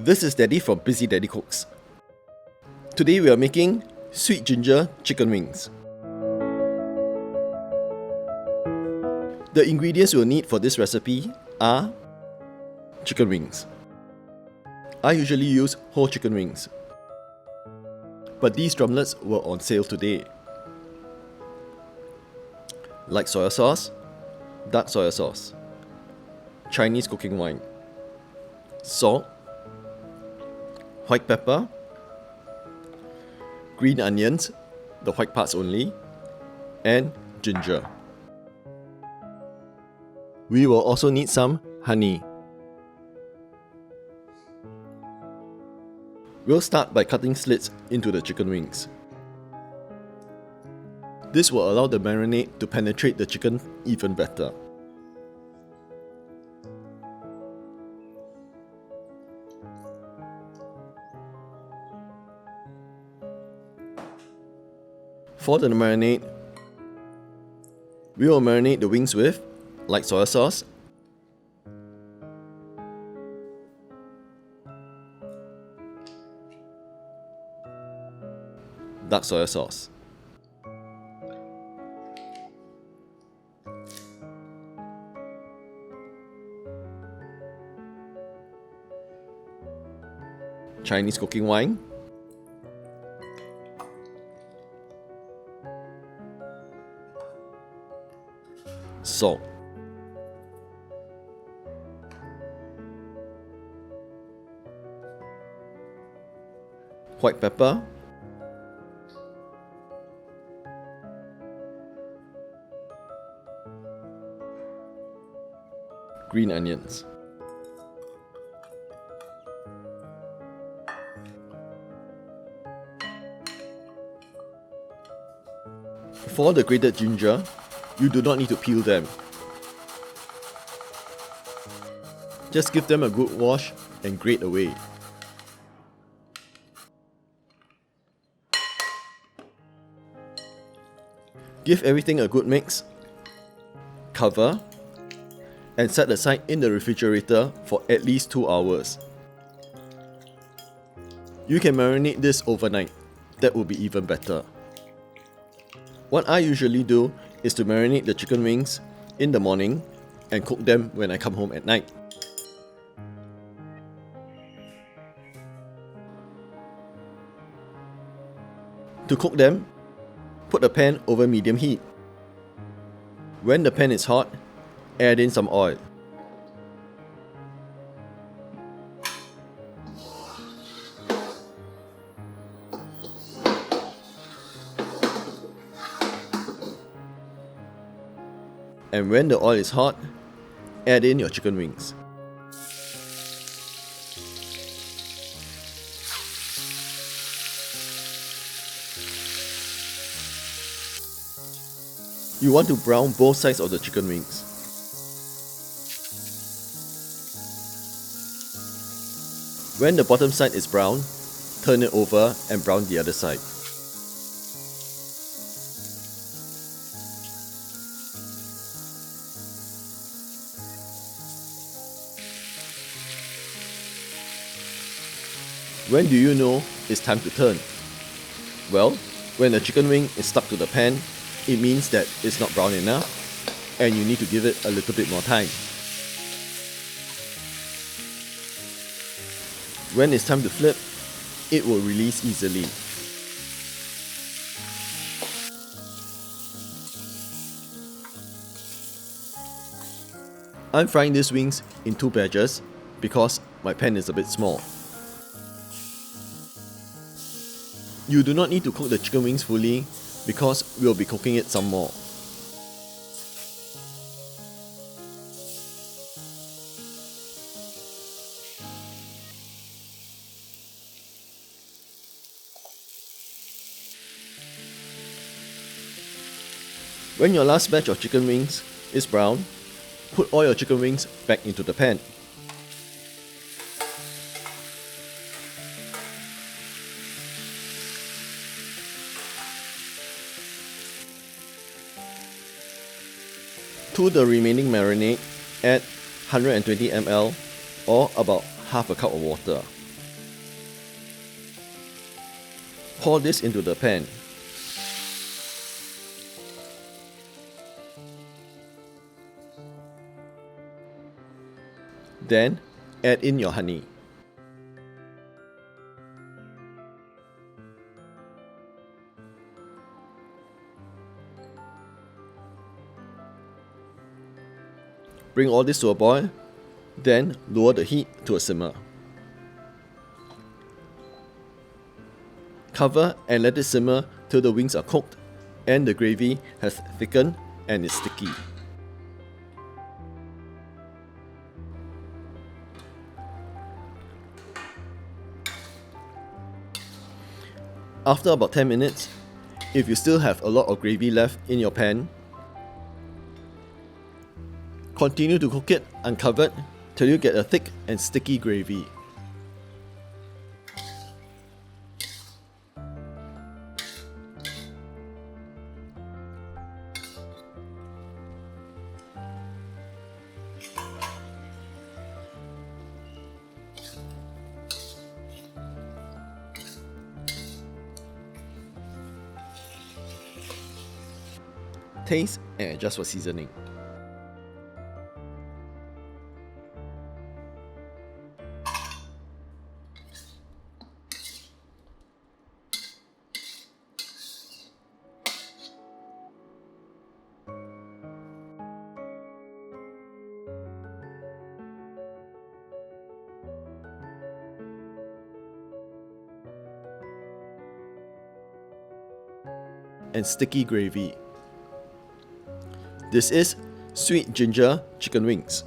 This is Daddy from Busy Daddy Cooks. Today we are making sweet ginger chicken wings. The ingredients we'll need for this recipe are chicken wings. I usually use whole chicken wings, but these drumlets were on sale today. Light soy sauce, dark soy sauce, Chinese cooking wine, salt, white pepper, green onions, the white parts only, and ginger. We will also need some honey. We'll start by cutting slits into the chicken wings. This will allow the marinade to penetrate the chicken even better. For the marinade, we will marinate the wings with light soy sauce, dark soy sauce, Chinese cooking wine, salt, white pepper, green onions. For the grated ginger, you do not need to peel them. Just give them a good wash and grate away. Give everything a good mix, cover, and set aside in the refrigerator for at least 2 hours. You can marinate this overnight, that will be even better. What I usually do is to marinate the chicken wings in the morning and cook them when I come home at night. To cook them, put a pan over medium heat. When the pan is hot, add in some oil. And when the oil is hot, add in your chicken wings. You want to brown both sides of the chicken wings. When the bottom side is brown, turn it over and brown the other side. When do you know it's time to turn? Well, when the chicken wing is stuck to the pan, it means that it's not brown enough and you need to give it a little bit more time. When it's time to flip, it will release easily. I'm frying these wings in 2 batches because my pan is a bit small. You do not need to cook the chicken wings fully because we'll be cooking it some more. When your last batch of chicken wings is brown, put all your chicken wings back into the pan. To the remaining marinade, add 120 ml or about half a cup of water. Pour this into the pan. Then add in your honey. Bring all this to a boil, then lower the heat to a simmer. Cover and let it simmer till the wings are cooked and the gravy has thickened and is sticky. After about 10 minutes, if you still have a lot of gravy left in your pan, continue to cook it uncovered till you get a thick and sticky gravy. Taste and adjust for seasoning. And sticky gravy. This is sweet ginger chicken wings.